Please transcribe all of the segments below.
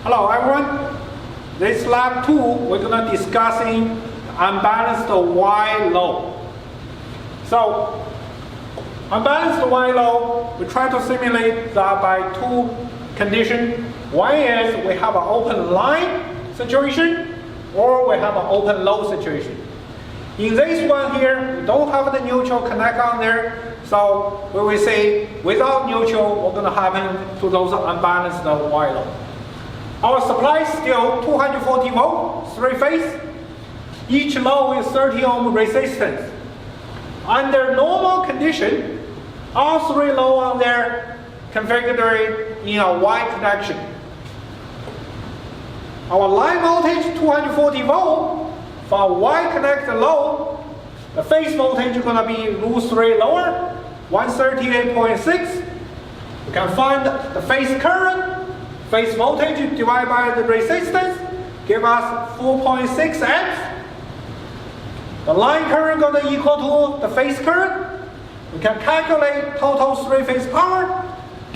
Hello everyone. This lab 2 we're going to discussing unbalanced Wye load. So unbalanced Wye load, we try to simulate that by two conditions. One is we have an open line situation or we have an open load situation. In this one here, we don't have the neutral connect on there, so we will say without neutral, what's going to happen to those unbalanced Wye load. Our supply is still 240 volt, three phase. Each load is 30 ohm resistance. Under normal condition, all three loads on there configured in a Y connection. Our line voltage 240 volt. For Y connected load, the phase voltage is going to be √3 lower, 138.6. You can find the phase current, phase voltage divided by the resistance, give us 4.6 amps. The line current going to equal to the phase current. We can calculate total three-phase power.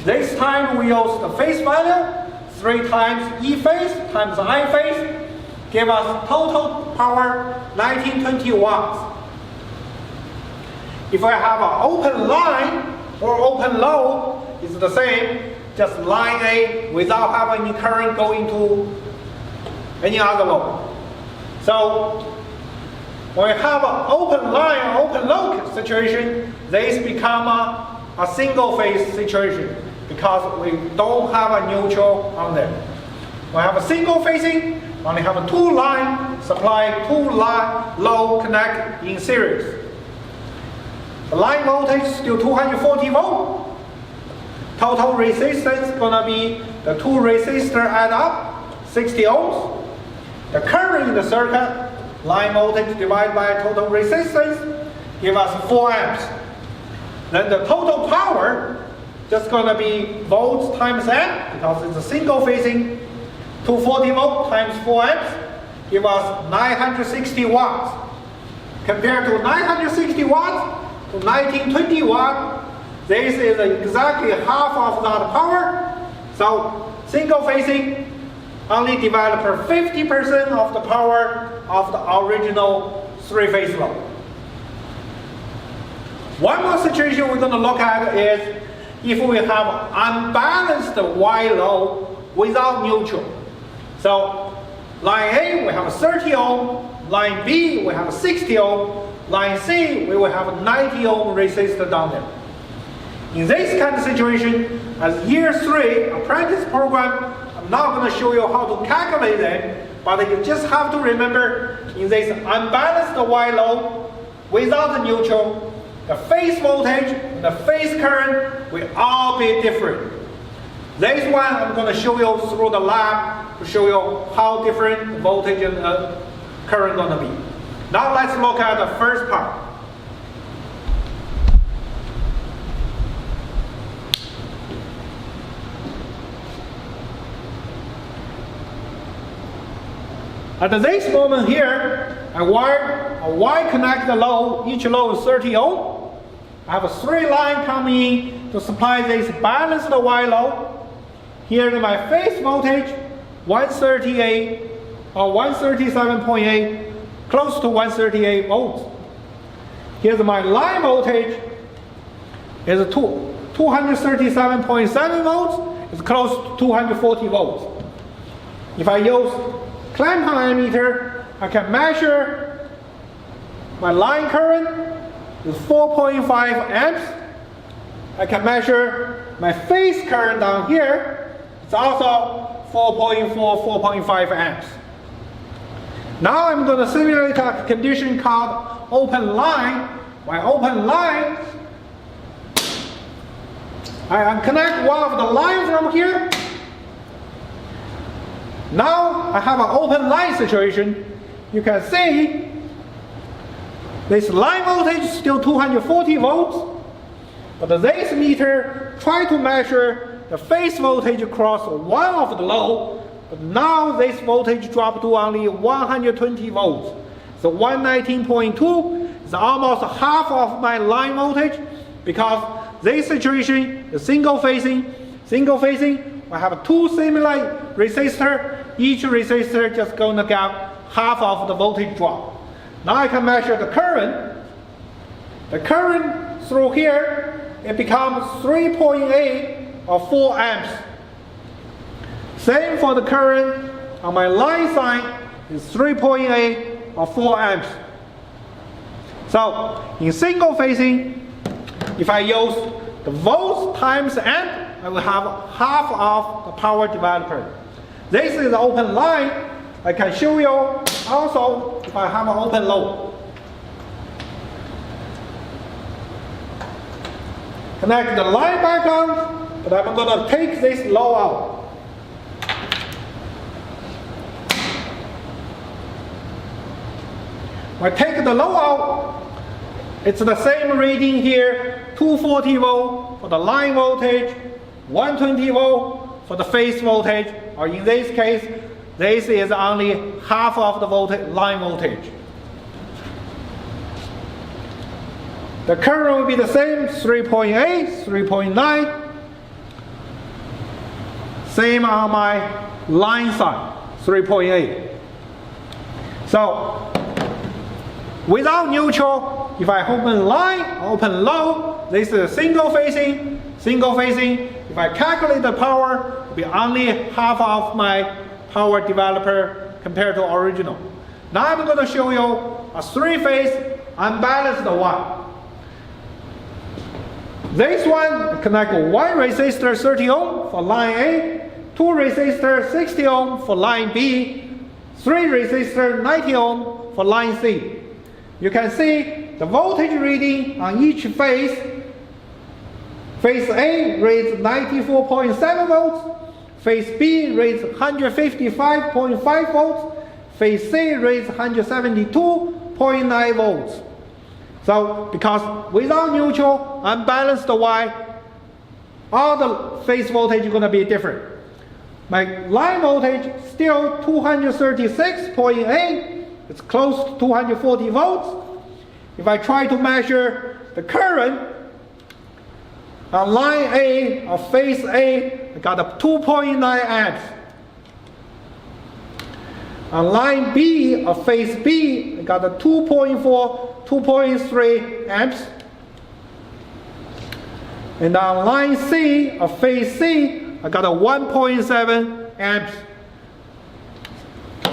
This time we use the phase value, 3 times E phase times I phase, give us total power 1920 watts. If I have an open line or open load, it's the same, just line A without having any current going to any other load. So when we have an open line, open load situation, this become a single phase situation because we don't have a neutral on there. We have a single phasing, only have two line supply, two line load connect in series. The line voltage is still 240 volt. Total resistance is gonna be the two resistors add up, 60 ohms. The current in the circuit, line voltage divided by total resistance, give us 4 amps. Then the total power just gonna be volts times amp because it's a single phasing. 240 volt times 4 amps give us 960 watts. Compared to 960 watts to 1920 watts, this is exactly half of that power. So single phasing only develop 50% of the power of the original three-phase load. One more situation we're going to look at is if we have unbalanced Wye load without neutral. So line A, we have 30 ohm, line B, we have 60 ohm, line C, we will have 90 ohm resistor down there. In this kind of situation, as year 3 apprentice program, I'm not going to show you how to calculate it, but you just have to remember in this unbalanced Wye load without the neutral, the phase voltage and the phase current will all be different. This one I'm going to show you through the lab to show you how different the voltage and current going to be. Now let's look at the first part. At this moment here, I wired a Y connected load. Each load is 30 ohm. I have a 3 line coming in to supply this balanced Wye load. Here's my phase voltage, 138 or 137.8, close to 138 volts. Here's my line voltage, is 237.7 volts. It's close to 240 volts. If I use clamp ammeter, I can measure my line current is 4.5 amps. I can measure my phase current down here. It's also 4.5 amps. Now I'm going to simulate a condition called open line. My open line, I unconnect one of the lines from here. Now I have an open line situation. You can see this line voltage is still 240 volts, but this meter try to measure the phase voltage across one of the load, but now this voltage dropped to only 120 volts. So 119.2 is almost half of my line voltage because this situation is single phasing I have two similar resistors. Each resistor just going to get half of the voltage drop. Now I can measure the current. The current through here, it becomes 3.8 or 4 amps. Same for the current on my line side is 3.8 or 4 amps. So in single phasing, if I use the volts times amp, I will have half of the power developer. This is the open line. I can show you also if I have an open load. Connect the line back on, but I'm going to take this low out. When I take the low out, it's the same reading here, 240 volt for the line voltage, 120 volt for the phase voltage, or in this case, this is only half of the voltage, line voltage. The current will be the same, 3.8, 3.9. Same on my line side, 3.8. So, without neutral, if I open line, open low, this is single phasing. Single phasing, if I calculate the power, it will be only half of my power developer compared to original. Now I'm going to show you a three-phase unbalanced wire. This one connect one resistor 30 ohm for line A, two resistor 60 ohm for line B, three resistor 90 ohm for line C. You can see the voltage reading on each phase. Phase A reads 94.7 volts, phase B reads 155.5 volts, phase C reads 172.9 volts. So, because without neutral, unbalanced wire, all the phase voltage is going to be different. My line voltage still 236.8, it's close to 240 volts. If I try to measure the current on line A of phase A, I got a 2.9 amps. On line B of phase B, I got a 2.4, 2.3 amps. And on line C of phase C, I got a 1.7 amps.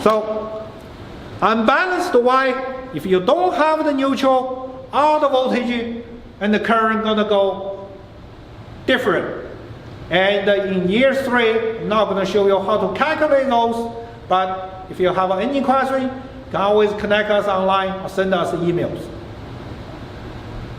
So, unbalanced wire, if you don't have the neutral, all the voltage and the current gonna go different. And in year 3, I'm not gonna show you how to calculate those, but if you have any question, you can always connect us online or send us emails.